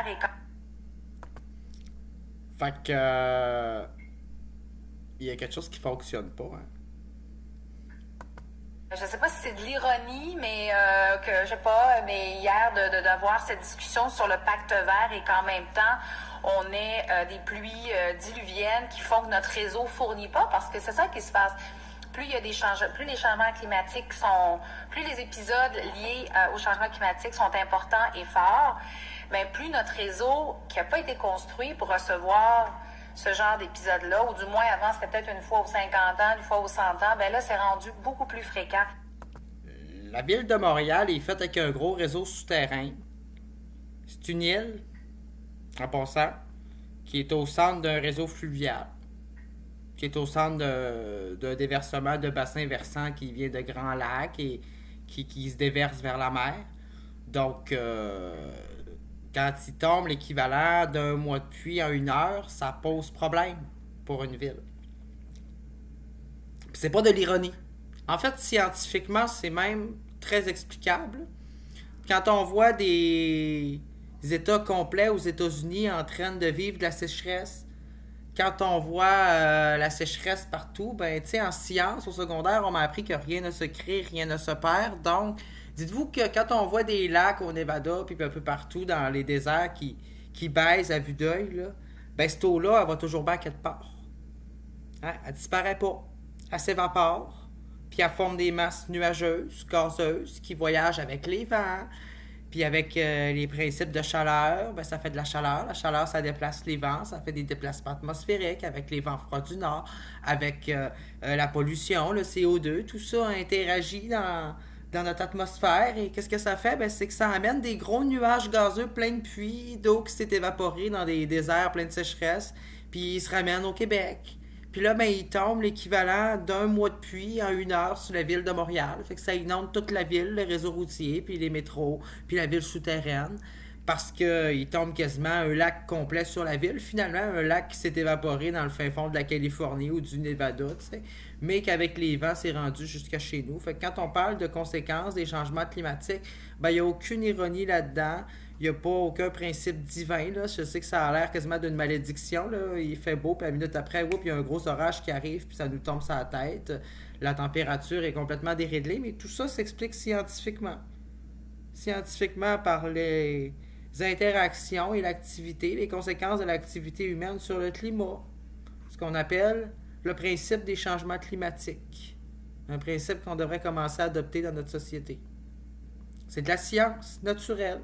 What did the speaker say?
vert est quand... Fait que il y a quelque chose qui fonctionne pas, hein. Je ne sais pas si c'est de l'ironie, mais que je sais pas, mais hier d'avoir cette discussion sur le pacte vert et qu'en même temps, on ait des pluies diluviennes qui font que notre réseau fournit pas, parce que c'est ça qui se passe. Plus il y a des plus les changements climatiques plus les épisodes liés au changement climatique sont importants et forts, mais plus notre réseau, qui n'a pas été construit pour recevoir ce genre d'épisode-là, ou du moins avant, c'était peut-être une fois aux 50 ans, une fois aux 100 ans, ben là, c'est rendu beaucoup plus fréquent. La ville de Montréal est faite avec un gros réseau souterrain. C'est une île, en passant, qui est au centre d'un réseau fluvial, qui est au centre d'un déversement de bassins versants qui vient de Grands Lacs et qui se déverse vers la mer. Donc, quand il tombe l'équivalent d'un mois de pluie en une heure, ça pose problème pour une ville. Puis c'est pas de l'ironie. En fait, scientifiquement, c'est même très explicable. Quand on voit des États complets aux États-Unis en train de vivre de la sécheresse, quand on voit la sécheresse partout, ben, tu sais, en sciences, au secondaire, on m'a appris que rien ne se crée, rien ne se perd. Donc, dites-vous que quand on voit des lacs au Nevada, puis un peu partout dans les déserts qui baissent à vue d'œil, là, ben, cette eau-là, elle va toujours bien quelque part. Hein? Elle disparaît pas. Elle s'évapore, puis elle forme des masses nuageuses, gazeuses, qui voyagent avec les vents, puis avec les principes de chaleur, ben, ça fait de la chaleur. La chaleur, ça déplace les vents, ça fait des déplacements atmosphériques avec les vents froids du nord, avec la pollution, le CO2, tout ça interagit dans notre atmosphère. Et qu'est-ce que ça fait? Ben, c'est que ça amène des gros nuages gazeux pleins de pluie, d'eau qui s'est évaporée dans des déserts pleins de sécheresse, puis ils se ramènent au Québec. Puis là, ben, il tombe l'équivalent d'un mois de pluie en une heure sur la ville de Montréal. Fait que ça inonde toute la ville, le réseau routier, puis les métros, puis la ville souterraine. Parce qu'il tombe quasiment un lac complet sur la ville. Finalement, un lac qui s'est évaporé dans le fin fond de la Californie ou du Nevada, tu sais. Mais qu'avec les vents, c'est rendu jusqu'à chez nous. Fait que quand on parle de conséquences des changements climatiques, ben, il n'y a aucune ironie là-dedans. Il n'y a pas aucun principe divin. Là. Je sais que ça a l'air quasiment d'une malédiction. Là. Il fait beau, puis la minute après, il y a un gros orage qui arrive, puis ça nous tombe sur la tête. La température est complètement déréglée, mais tout ça s'explique scientifiquement. Scientifiquement par les interactions et l'activité, les conséquences de l'activité humaine sur le climat. Ce qu'on appelle le principe des changements climatiques. Un principe qu'on devrait commencer à adopter dans notre société. C'est de la science naturelle.